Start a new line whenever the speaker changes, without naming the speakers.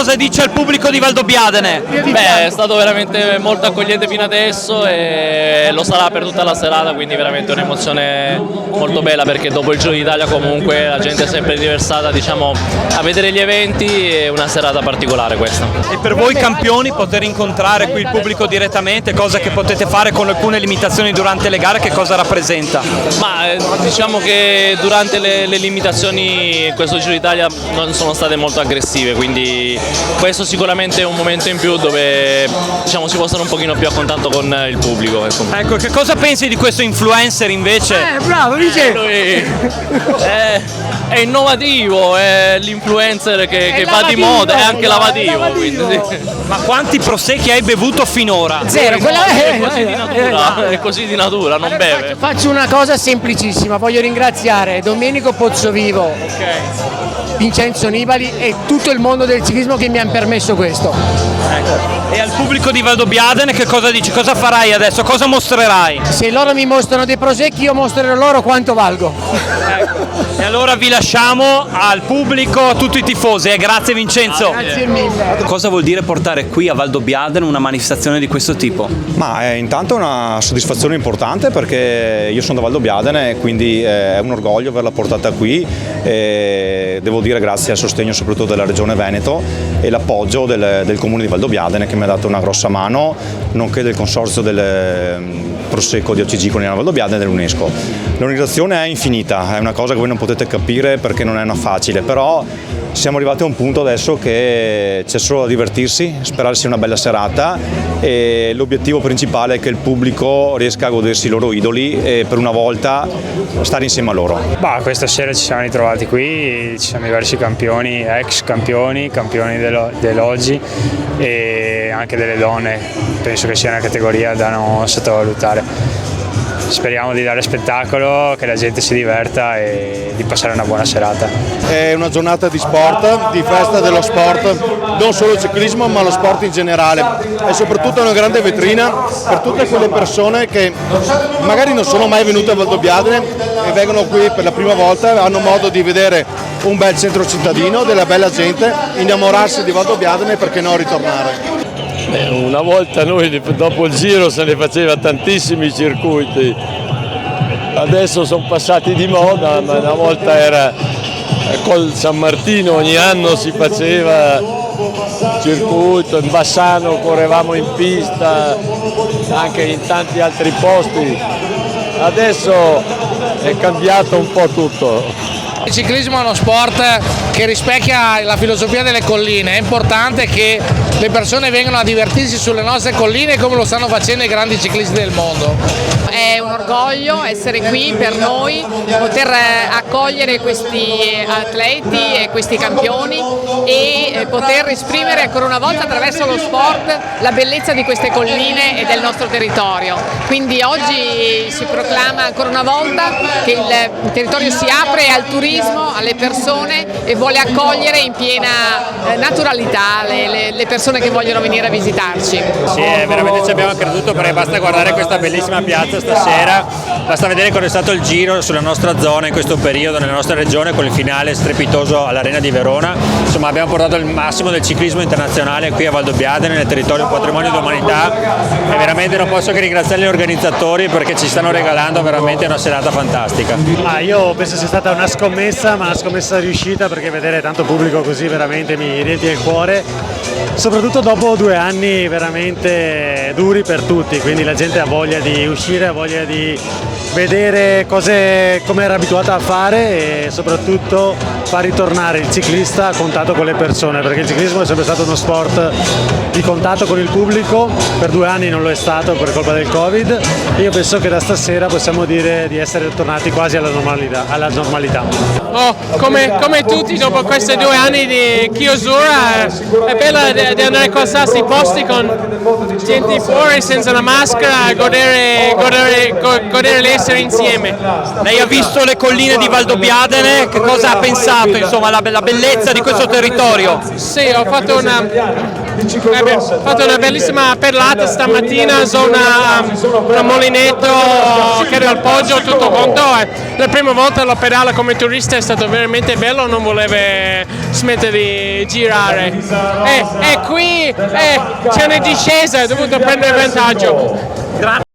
cosa dice al pubblico di Valdobbiadene?
Beh, è stato veramente molto accogliente fino adesso e lo sarà per tutta la serata, quindi veramente un'emozione molto bella, perché dopo il Giro d'Italia comunque la gente è sempre riversata, diciamo, a vedere gli eventi, è una serata particolare questa.
E per voi campioni poter incontrare qui il pubblico direttamente, cosa che potete fare con alcune limitazioni durante le gare, che cosa rappresenta?
Ma diciamo che durante le limitazioni questo Giro d'Italia non sono state molto aggressive, quindi questo sicuramente è un momento in più dove, diciamo, si può stare un pochino più a contatto con il pubblico.
Ecco, che cosa pensi di questo influencer invece?
Bravo, dice!
È innovativo, è l'influencer che va di moda, è anche lavativo. Quindi, sì.
Ma quanti prosecchi hai bevuto finora?
Zero, quella
È così di natura, non beve.
Faccio una cosa semplicissima, voglio ringraziare Domenico Pozzovivo, Vincenzo Nibali e tutto il mondo del ciclismo che mi hanno permesso questo.
Ecco. E al pubblico di Valdobbiadene che cosa dici? Cosa farai adesso? Cosa mostrerai?
Se loro mi mostrano dei prosecchi, io mostrerò loro quanto valgo.
Ecco. E allora vi lasciamo al pubblico, a tutti i tifosi. Grazie Vincenzo.
Grazie mille.
Cosa vuol dire portare qui a Valdobbiadene una manifestazione di questo tipo?
Ma intanto è una soddisfazione importante, perché io sono da Valdobbiadene, quindi è un orgoglio averla portata qui. Devo dire grazie al sostegno soprattutto della Regione Veneto e l'appoggio del Comune di Valdobbiadene, che mi ha dato una grossa mano, nonché del consorzio del Prosecco di OCG Collinare Valdobbiadene e dell'UNESCO. L'organizzazione è infinita, è una cosa che voi non potete capire perché non è una facile, però siamo arrivati a un punto adesso che c'è solo da divertirsi, sperare sia una bella serata, e l'obiettivo principale è che il pubblico riesca a godersi i loro idoli e per una volta stare insieme a loro.
Questa sera ci siamo ritrovati qui, ci sono diversi campioni, ex campioni dell'oggi e anche delle donne, penso che sia una categoria da non sottovalutare. Speriamo di dare spettacolo, che la gente si diverta e di passare una buona serata.
È una giornata di sport, di festa dello sport, non solo il ciclismo ma lo sport in generale, e soprattutto una grande vetrina per tutte quelle persone che magari non sono mai venute a Valdobbiadene e vengono qui per la prima volta, hanno modo di vedere un bel centro cittadino, della bella gente, innamorarsi di Valdobbiadene e perché no ritornare.
Una volta noi dopo il giro se ne faceva tantissimi circuiti, adesso sono passati di moda, ma una volta era col San Martino, ogni anno si faceva circuito, in Bassano correvamo in pista, anche in tanti altri posti, adesso è cambiato un po' tutto.
Il ciclismo è uno sport che rispecchia la filosofia delle colline, è importante che le persone vengano a divertirsi sulle nostre colline come lo stanno facendo i grandi ciclisti del mondo.
È un orgoglio essere qui per noi, poter accogliere questi atleti e questi campioni e poter esprimere ancora una volta attraverso lo sport la bellezza di queste colline e del nostro territorio. Quindi oggi si proclama ancora una volta che il territorio si apre al turismo, alle persone e vuole accogliere in piena naturalità le persone che vogliono venire a visitarci.
Sì, veramente ci abbiamo creduto, perché basta guardare questa bellissima piazza stasera, basta vedere cosa è stato il giro sulla nostra zona in questo periodo, nella nostra regione, con il finale strepitoso all'Arena di Verona. Insomma, abbiamo portato il massimo del ciclismo internazionale qui a Valdobbiadene, nel territorio patrimonio dell'umanità, e veramente non posso che ringraziare gli organizzatori perché ci stanno regalando veramente una serata fantastica.
Io penso sia stata una scommessa, ma una scommessa riuscita, perché vedere tanto pubblico così veramente mi riempie il cuore, soprattutto dopo 2 anni veramente duri per tutti, quindi la gente ha voglia di uscire, ha voglia di vedere cose come era abituata a fare e soprattutto far ritornare il ciclista a contatto con le persone, perché il ciclismo è sempre stato uno sport di contatto con il pubblico, per 2 anni non lo è stato per colpa del Covid, e io penso che da stasera possiamo dire di essere tornati quasi alla normalità.
Come tutti dopo questi 2 anni di chiusura è bello di andare qua a questi posti con gente fuori senza la maschera, godere l'essere insieme.
Lei ha visto le colline di Valdobbiadene, che cosa ha pensato apprezzato insomma, la bellezza di questo territorio.
Sì, ho fatto una bellissima perlata stamattina, zona Molinetto, Chieri al Poggio, tutto quanto. La prima volta lo pedala come turista, è stato veramente bello, non volevo smettere di girare. E qui c'è una discesa, ho dovuto prendere vantaggio.